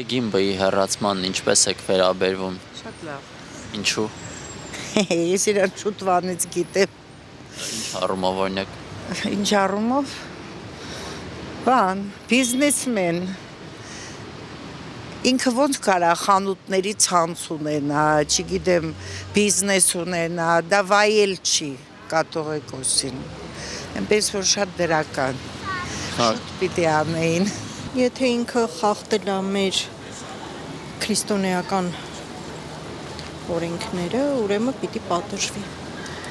Գարեգինբի հեռացման ինչպես եք վերաբերվում։ Շատ լավ։ Ինչու։ Ես իրան շուտվանից գիտեմ։ Ինչ առումով օրինակ։ Ինչ առումով։ Բիզնեսմեն։ Ինքը ոնց կարա խանութների ցանց ունենա, չգիտեմ, բիզնես ունենա, դա վայել չի կաթողիկոսին։ Այնպես որ շատ դրական։ Շուտ պիտի անեին։ Եթե ինքը խախտել է մեր քրիստոնեական օրենքները, ուրեմն պիտի պատժվի։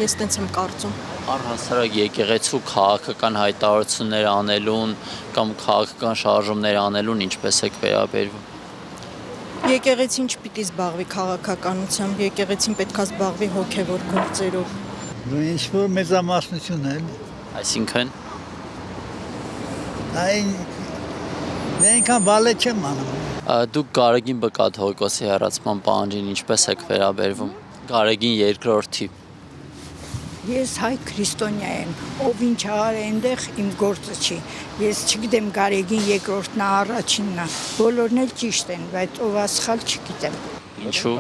Ես տենց եմ կարծում։ Առհասարակ եկեղեցու քաղաքական հայտարարություններ անելուն կամ քաղաքական շարժումներ անելուն ինչպես եք վերաբերվում։ Եկեղեցին չպիտի զբաղվի քաղաքականությամբ, եկեղեցին պետքա զբաղվի հոգևոր գործերով։ Ինչ որ մեծամասնություն է։ Այսինքն Այն այնքան բալե չեմ անում։ դուք Գարեգին կաթողիկոսի հեռացման պահանջին ինչպես եք վերաբերվում։ Գարեգին երկրորդի։ Ես հայ քրիստոնյա եմ, ով ինչ արի այնտեղ իմ գործը չի։ Ես չգիտեմ Գարեգին երկրորդն է, առաջինն է։ Բոլորն էլ ճիշտ են, բայց ով ասխալ չգիտեմ։ Ինչու։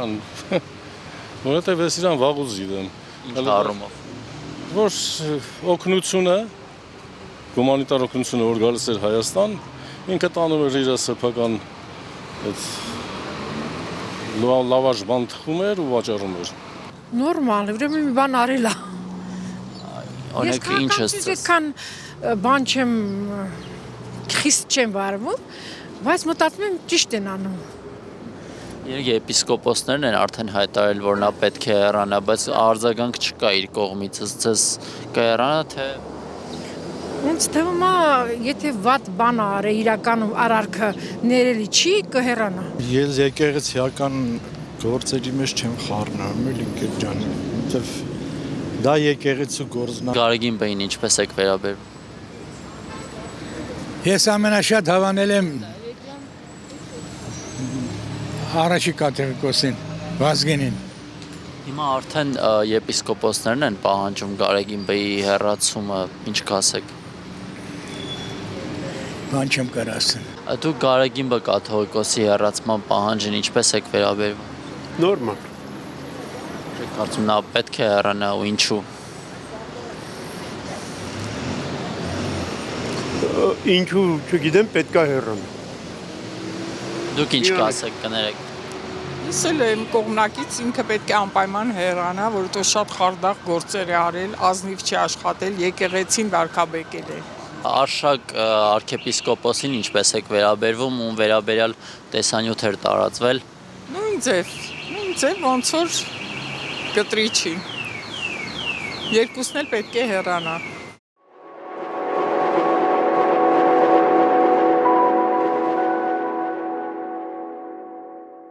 Որովհետև ես իրան վաղուց գիտեմ։ Ինչ առումով։ Որ օգնությունը, հումանիտար օգնությունը, որ գալիս էր Հայաստան, ինքը տանում էր իր սեփական այդ լավաշ բան թխում էր ու վաճառում էր։ Նորմալ, ուրեմն մի բան արել է։ Օրինակ ինչ է Այդքան բան չեմ խիստ չեմ վարվում, բայց մտածում եմ ճիշտ են անում։ Եպիսկոպոսներն են արդեն հայտարարել, որ նա պետք է հեռանա, բայց արձագանք չկա իր կողմից, ձեզ կհեռանա թե Ինձ թվում է, եթե վատ բան արի, իրականում արարքը ներելի չի, կհեռանա։ Ես եկեղեցիական գործերի մեջ չեմ խառնում, էլի ինքեդ ջան, որտեվ դա եկեղեցու գործն է։ Գարեգինբեին ինչպես եք վերաբերվում։ Ես ամենաշատ հավանել եմ առաջի կաթողիկոսին, Վազգենին։ Հիմա արդեն եպիսկոպոսներն են պահանջում Գարեգինբեի հեռացումը, ինչ կասեք։ Բան չեմ կարող ասել։ Դուք Գարեգինբե կաթողիկոսի հեռացման պահանջին ինչպես եք վերաբերվում։ Նորմալ։ Եք կարծում նա պետք է հեռանա ու ինչու։ Ինչու չգիտեմ, պետքա հեռանա։ Դուք ինչ կասեք, կներեք։ Ես էլ եմ կողմնակից ինքը պետք է անպայման հեռանա, որովհետև շատ խարդախ գործեր է արել, ազնիվ չի աշխատել, եկեղեցին վարկաբեկել է։ Արշակ arczepiskopոսին ինչպես եք վերաբերվում, ում վերաբերյալ տեսանյութ էր տարածվել։ Նույն ձև, ոնց որ կտրիչին։ Երկուսն էլ պետք է հեռանա։